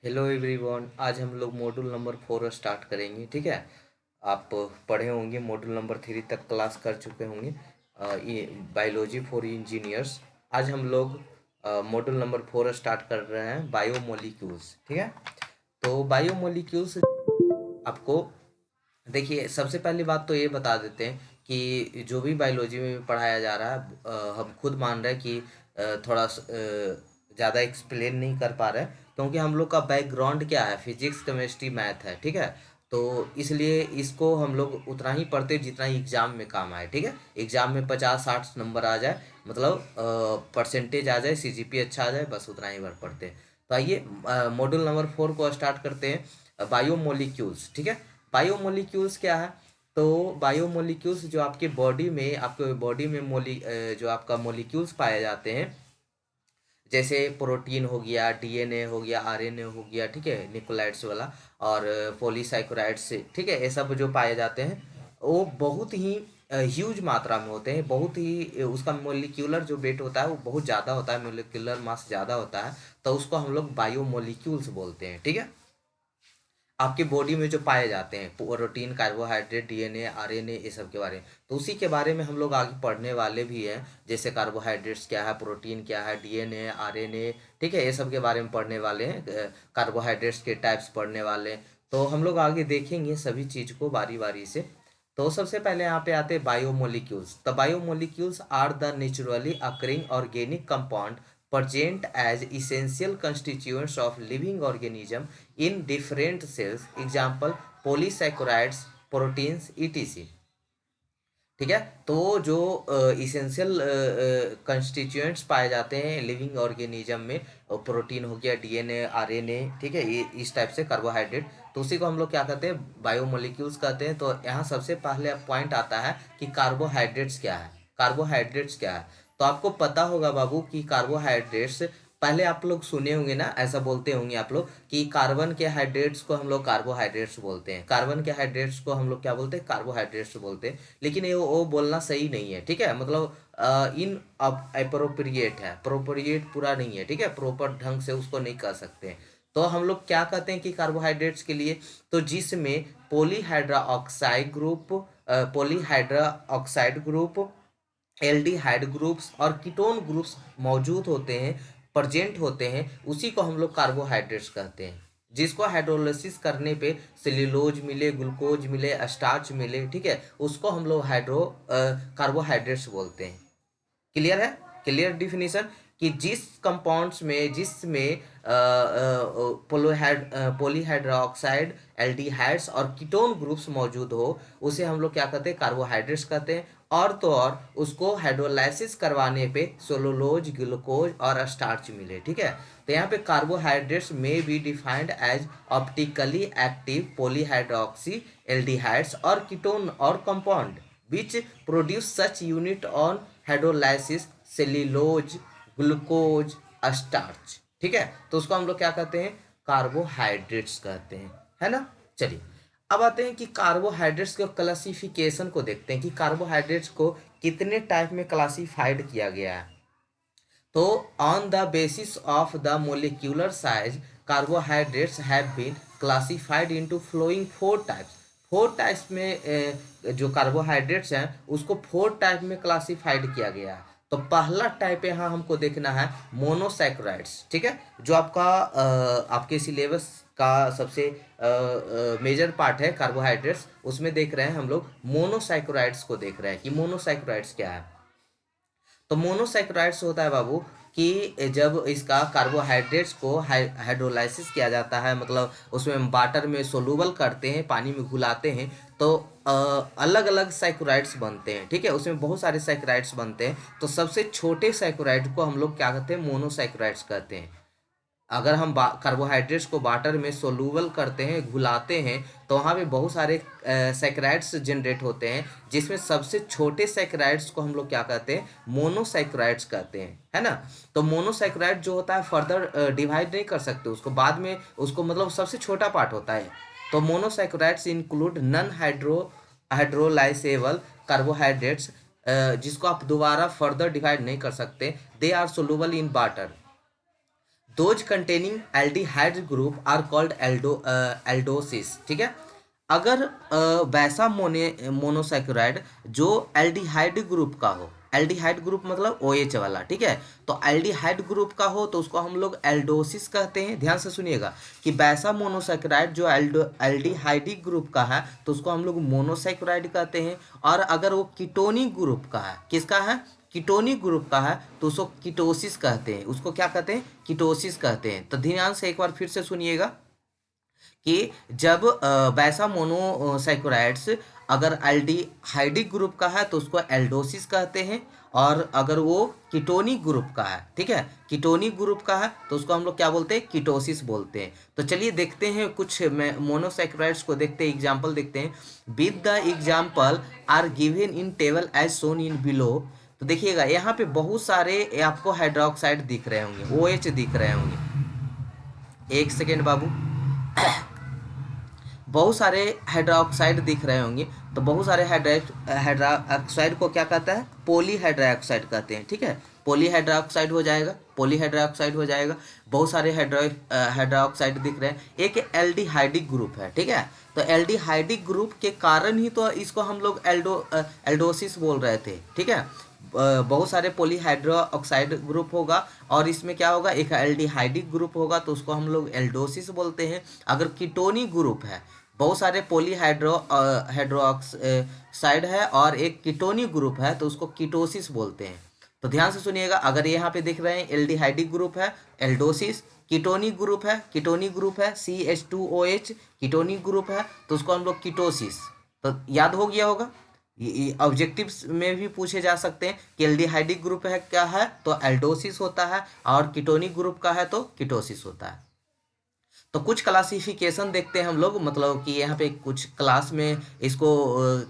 Hello everyone. आज हम लोग मॉड्यूल नंबर 4 स्टार्ट करेंगे। ठीक है, आप पढ़े होंगे, मॉड्यूल नंबर 3 तक क्लास कर चुके होंगे। ये बायोलॉजी फॉर इंजीनियर्स। आज हम लोग मॉड्यूल नंबर 4 स्टार्ट कर रहे हैं, बायोमोलिक्यूल्स। ठीक है, तो बायोमोलिक्यूल्स आपको देखिए, सबसे पहली बात तो ये बता देते हैं कि जो भी बायोलॉजी में पढ़ाया जा रहा है, हम खुद मान रहे हैं कि थोड़ा ज़्यादा एक्सप्लेन नहीं कर पा रहे हैं, क्योंकि हम लोग का बैकग्राउंड क्या है, फिजिक्स केमिस्ट्री मैथ है। ठीक है, तो इसलिए इसको हम लोग उतना ही पढ़ते हैं जितना ही एग्ज़ाम में काम आए। ठीक है, एग्ज़ाम में 50-60 नंबर आ जाए, मतलब परसेंटेज आ जाए, सीजीपी अच्छा आ जाए, बस उतना ही बार पढ़ते हैं। तो आइए मॉड्यूल नंबर 4 को स्टार्ट करते हैं, बायोमोलिक्यूल्स। ठीक है, बायोमोलिक्यूल्स क्या है? तो बायोमोलिक्यूल्स जो आपके बॉडी में जो आपका मोलिक्यूल्स पाए जाते हैं, जैसे प्रोटीन हो गया, डीएनए हो गया, आरएनए हो गया, ठीक है, न्यूक्लियोटाइड्स वाला, और पॉलीसाइक्राइड्स, ठीक है, ये सब जो पाए जाते हैं वो बहुत ही ह्यूज मात्रा में होते हैं। बहुत ही उसका मोलिक्यूलर जो वेट होता है वो बहुत ज़्यादा होता है, मोलिक्यूलर मास ज़्यादा होता है, तो उसको हम लोग बायोमोलिक्यूल्स बोलते हैं। ठीक है, आपकी बॉडी में जो पाए जाते हैं प्रोटीन, कार्बोहाइड्रेट, डीएनए, आरएनए, ये सब के बारे में, तो उसी के बारे में हम लोग आगे पढ़ने वाले भी हैं। जैसे कार्बोहाइड्रेट्स क्या है, प्रोटीन क्या है, डीएनए, आरएनए, ठीक है, ये सब के बारे में पढ़ने वाले हैं। कार्बोहाइड्रेट्स के टाइप्स पढ़ने वाले हैं। तो हम लोग आगे देखेंगे सभी चीज़ को बारी बारी से। तो सबसे पहले यहाँ पे आते हैं biomolecules. The biomolecules are the naturally occurring organic compound present as essential constituents of living organism in different cells. Example, polysaccharides, proteins, etc. ठीक है, तो जो इसेंशियल कंस्टिट्यूएंट्स पाए जाते हैं लिविंग ऑर्गेनिज्म में, प्रोटीन हो गया, डीएनए, आरएनए, ठीक है, ये इस टाइप से कार्बोहाइड्रेट, तो उसी को हम लोग क्या कहते हैं, बायोमोलिक्यूल्स कहते हैं। तो यहाँ सबसे पहले पॉइंट आता है कि कार्बोहाइड्रेट्स क्या है। कार्बोहाइड्रेट्स क्या है? तो आपको पता होगा बाबू कि कार्बोहाइड्रेट्स, पहले आप लोग सुने होंगे ना, ऐसा बोलते होंगे आप लोग कि कार्बन के हाइड्रेट्स को हम लोग कार्बोहाइड्रेट्स बोलते हैं, कार्बन के हाइड्रेट्स को हम लोग क्या बोलते हैं, कार्बोहाइड्रेट्स बोलते हैं। लेकिन ये वो बोलना सही नहीं है। ठीक है, मतलब इन अप्रोप्रिएट है, प्रोप्रिएट पूरा नहीं है। ठीक है, प्रॉपर ढंग से उसको नहीं कर सकते। तो हम लोग क्या कहते हैं कि कार्बोहाइड्रेट्स के लिए, तो जिसमें polyhydroxide group, polyhydroxide group, aldehyde groups और कीटोन ग्रुप्स मौजूद होते हैं, प्रेजेंट होते हैं, उसी को हम लोग कार्बोहाइड्रेट्स कहते हैं। जिसको हाइड्रोलिसिस करने पे सेल्यूलोज मिले, ग्लूकोज मिले, स्टार्च मिले, ठीक है, उसको हम लोग कार्बोहाइड्रेट्स बोलते हैं। क्लियर है? क्लियर डिफिनीशन कि जिस कंपाउंड्स में, जिसमें पोलीहाइड्रोक्साइड, एल्डिहाइड्स और कीटोन ग्रुप्स मौजूद हो, उसे हम लोग क्या कहते हैं, कार्बोहाइड्रेट्स कहते हैं। और तो और उसको हाइड्रोलाइसिस करवाने पे सेलुलोज, ग्लूकोज और स्टार्च मिले। ठीक है, तो यहाँ पे कार्बोहाइड्रेट्स में be defined as optically active polyhydroxy aldehydes और कीटोन और compound which produce such unit on hydrolysis, cellulose, glucose, starch. ठीक है, तो उसको हम लोग क्या कहते हैं, कार्बोहाइड्रेट्स कहते हैं, है ना। चलिए, अब आते हैं कि कार्बोहाइड्रेट्स के क्लासिफिकेशन को देखते हैं कि कार्बोहाइड्रेट्स को कितने टाइप में क्लासिफाइड किया गया है। तो on the basis of the molecular size, carbohydrates have been classified into flowing 4 types. 4 types में जो कार्बोहाइड्रेट्स हैं उसको 4 टाइप में क्लासिफाइड किया गया है। तो पहला टाइप यहाँ हमको देखना है मोनोसैक्राइड्स। ठीक है, जो आपके सिलेबस का सबसे मेजर पार्ट है कार्बोहाइड्रेट्स, उसमें देख रहे हैं हम लोग मोनोसैक्राइड्स को देख रहे हैं कि मोनोसैक्राइड्स क्या है। तो मोनोसैक्राइड्स होता है बाबू कि जब इसका कार्बोहाइड्रेट्स को हाइड्रोलाइसिस किया जाता है, मतलब उसमें वाटर में सोलूबल करते हैं, पानी में घुलाते हैं, तो अलग अलग सैक्राइड्स बनते हैं। ठीक है, उसमें बहुत सारे सैक्राइड्स बनते हैं। तो सबसे छोटे सैक्राइड को हम लोग क्या कहते हैं, मोनोसैक्राइड्स कहते हैं। अगर हम कार्बोहाइड्रेट्स को वाटर में सोलूबल करते हैं, घुलाते हैं, तो वहाँ पे बहुत सारे सैक्राइड्स जनरेट होते हैं, जिसमें सबसे छोटे सैक्राइड्स को हम लोग क्या कहते हैं, मोनोसैक्राइड्स कहते हैं, है ना। तो मोनोसैक्राइड जो होता है फर्दर डिवाइड नहीं कर सकते उसको, बाद में उसको, मतलब सबसे छोटा पार्ट होता है। तो monosaccharides include non hydrolysable carbohydrates, जिसको आप दोबारा फर्दर डिवाइड नहीं कर सकते। They are soluble in water. Those containing aldehyde group are called aldoses, ठीक है। अगर वैसा मोनोसैकेराइड जो एल्डिहाइड ग्रुप का हो, एल्डिहाइड ग्रुप मतलब OH वाला, ठीक है, तो एल्डिहाइड ग्रुप का हो तो उसको हम लोग एल्डोसिस कहते हैं। ध्यान से सुनिएगा कि वैसा मोनोसैकेराइड जो एल्डिहाइडिक ग्रुप का है तो उसको हम लोग मोनोसैकेराइड कहते हैं। और अगर वो कीटोनिक ग्रुप का है, किसका है, कीटोनिक ग्रुप का है, तो उसको कीटोसिस कहते हैं। उसको क्या कहते हैं, कीटोसिस कहते हैं। तो ध्यान से एक बार फिर से सुनिएगा कि जब वैसा मोनोसैकेराइड्स अगर एल्डिहाइडिक ग्रुप का है तो उसको एल्डोसिस कहते हैं। और अगर वो कीटोनिक ग्रुप का है, ठीक है, कीटोनिक ग्रुप का है तो उसको हम लोग क्या बोलते हैं, कीटोसिस बोलते हैं। तो चलिए देखते हैं कुछ मोनोसैकेराइड्स को, देखते हैं एग्जांपल देखते हैं। With the example are given in table as shown in below. तो देखिएगा यहाँ पे बहुत सारे आपको हाइड्रोक्साइड दिख रहे होंगे, OH दिख रहे होंगे। एक सेकेंड बाबू, बहुत सारे हाइड्रोक्साइड दिख रहे होंगे। तो बहुत सारे हाइड्रोक्साइड को क्या कहता है, पॉलीहाइड्रोक्साइड कहते हैं, ठीक है। पॉलीहाइड्रोक्साइड हो जाएगा, पॉलीहाइड्रोक्साइड हो जाएगा। बहुत सारे हाइड्रोक्साइड दिख रहे हैं। एक एल्डिहाइडिक ग्रुप है, ठीक है। तो एल्डिहाइडिक ग्रुप के कारण ही तो इसको हम लोग एल्डोसिस बोल रहे थे, ठीक है। बहुत सारे पॉलीहाइड्रोक्साइड ग्रुप होगा और इसमें क्या होगा, एक एल्डिहाइडिक ग्रुप होगा तो उसको हम लोग एल्डोसिस बोलते हैं। अगर कीटोनिक ग्रुप है, बहुत सारे हाइड्रोक्साइड है और एक कीटोनिक ग्रुप है तो उसको कीटोसिस बोलते हैं। तो ध्यान से सुनिएगा, अगर यहाँ पे दिख रहे हैं एल्डिहाइडिक ग्रुप है एल्डोसिस, कीटोनिक ग्रुप है, CH2OH कीटोनिक ग्रुप है तो उसको हम लोग कीटोसिस। तो याद हो गया होगा। ये ऑब्जेक्टिव्स में भी पूछे जा सकते हैं कि एल्डिहाइडिक ग्रुप है क्या है तो एल्डोसिस होता है, और कीटोनिक ग्रुप का है तो कीटोसिस होता है। तो कुछ क्लासिफिकेशन देखते हैं हम लोग, मतलब कि यहाँ पे कुछ क्लास में इसको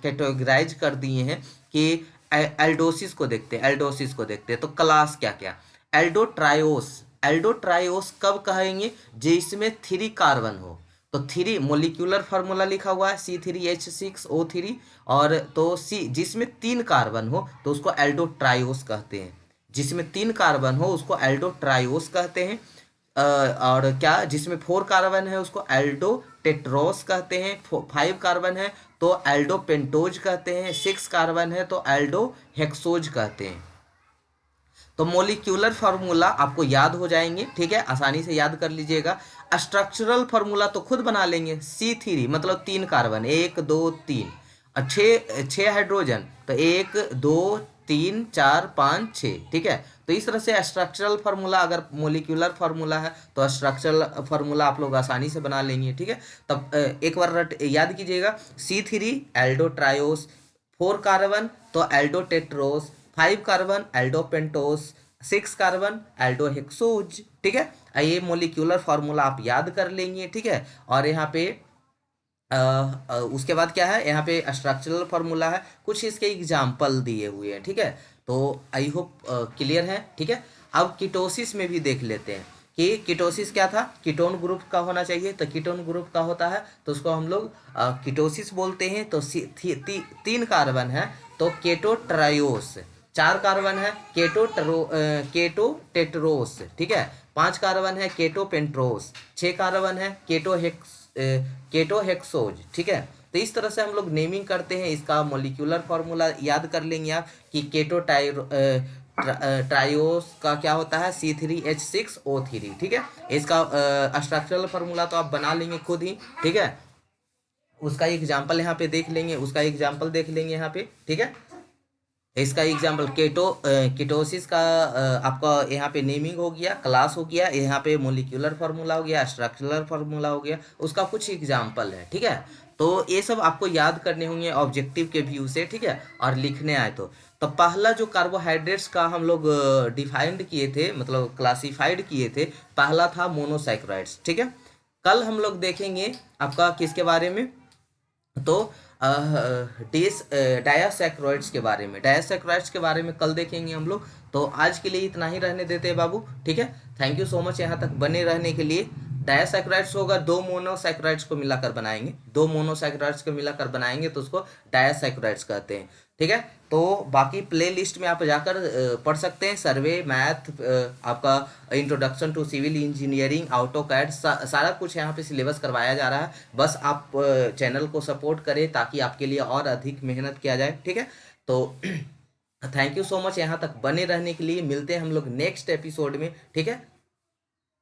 कैटेगराइज कर दिए हैं कि एल्डोसिस को देखते हैं, एल्डोसिस को देखते हैं। तो क्लास क्या क्या, एल्डोट्रायोस, एल्डोट्रायोस कब कहेंगे, जिसमें 3 कार्बन हो। तो 3 मोलिक्यूलर फार्मूला लिखा हुआ है C3H6O3, और तो सी जिसमें 3 कार्बन हो तो उसको एल्डोट्रायोस कहते हैं। जिसमें 3 कार्बन हो उसको एल्डोट्रायोस कहते हैं। और क्या, जिसमें 4 कार्बन है उसको एल्डोटेट्रोस कहते हैं। 5 कार्बन है तो एल्डोपेंटोज कहते हैं। 6 कार्बन है तो एल्डोहेक्सोज कहते हैं। तो मोलिक्यूलर फार्मूला आपको याद हो जाएंगे, ठीक है, आसानी से याद कर लीजिएगा। स्ट्रक्चरल फार्मूला तो खुद बना लेंगे, C3 मतलब 3 कार्बन, 1 2 3, और 6 हाइड्रोजन, तो 1 2 3 4 5 6, ठीक है। तो इस तरह से स्ट्रक्चरल फार्मूला, अगर मोलिक्यूलर फार्मूला है तो स्ट्रक्चरल फार्मूला आप लोग आसानी से बना लेंगे, ठीक है। तब एक बार याद कीजिएगा, C3 एल्डोट्रायोस, 4 कार्बन तो एल्डोटेट्रोस, 5 कार्बन एल्डोपेंटोस, 6 कार्बन एल्डोहेक्सोज, ठीक है। ये मोलिक्यूलर फार्मूला आप याद कर लेंगे, ठीक है। और यहाँ पे उसके बाद क्या है, यहाँ पे स्ट्रक्चरल फार्मूला है, कुछ इसके एग्जाम्पल दिए हुए हैं, ठीक है। तो आई होप क्लियर है, ठीक है। अब कीटोसिस में भी देख लेते हैं कि कीटोसिस क्या था, कीटोन ग्रुप का होना चाहिए। तो कीटोन ग्रुप का होता है तो उसको हम लोग कीटोसिस बोलते हैं। तो 3 कार्बन है तो केटोट्रायोस, 4 कार्बन है केटोटेट्रोस, ठीक है, 5 कार्बन है केटोपेंट्रोस, 6 कार्बन है केटोहेक्सोज, ठीक है। तो इस तरह से हम लोग नेमिंग करते हैं। इसका मोलिक्यूलर फार्मूला याद कर लेंगे आप कि ट्रायोस का क्या होता है, C3H6O3, ठीक है। इसका स्ट्रक्चरल फार्मूला तो आप बना लेंगे खुद ही, ठीक है। उसका एग्जाम्पल यहाँ पे देख लेंगे, उसका एग्जाम्पल देख लेंगे यहाँ पे, ठीक है। इसका एग्जाम्पल कीटोसिस का आपका यहाँ पे नेमिंग हो गया, क्लास हो गया, यहाँ पे मोलिक्यूलर फार्मूला हो गया, स्ट्रक्चरल फार्मूला हो गया, उसका कुछ एग्जाम्पल है, ठीक है। तो ये सब आपको याद करने होंगे ऑब्जेक्टिव के व्यू से, ठीक है। और लिखने आए तो पहला जो कार्बोहाइड्रेट्स का हम लोग डिफाइंड किए थे, मतलब क्लासिफाइड किए थे, पहला था मोनोसैकेराइड्स, ठीक है। कल हम लोग देखेंगे आपका किसके बारे में, तो डायासैक्राइड्स के बारे में, डायासैक्राइड्स के बारे में कल देखेंगे हम लोग। तो आज के लिए इतना ही रहने देते हैं बाबू, ठीक है। थैंक यू सो मच यहाँ तक बने रहने के लिए। डायसैकेराइड्स होगा, दो मोनोसैकेराइड्स को मिलाकर बनाएंगे, दो मोनोसैकेराइड्स को मिलाकर बनाएंगे तो उसको डायसैकेराइड्स कहते हैं। ठीक है, तो बाकी प्ले लिस्ट में आप जाकर पढ़ सकते हैं, सर्वे, मैथ, आपका introduction to civil engineering, AutoCAD, सारा कुछ यहाँ पे सिलेबस करवाया जा रहा है। बस आप चैनल को सपोर्ट करें ताकि आपके लिए और अधिक मेहनत किया जाए। ठीक है, तो थैंक यू सो मच यहाँ तक बने रहने के लिए। मिलते हैं हम लोग नेक्स्ट एपिसोड में। ठीक है।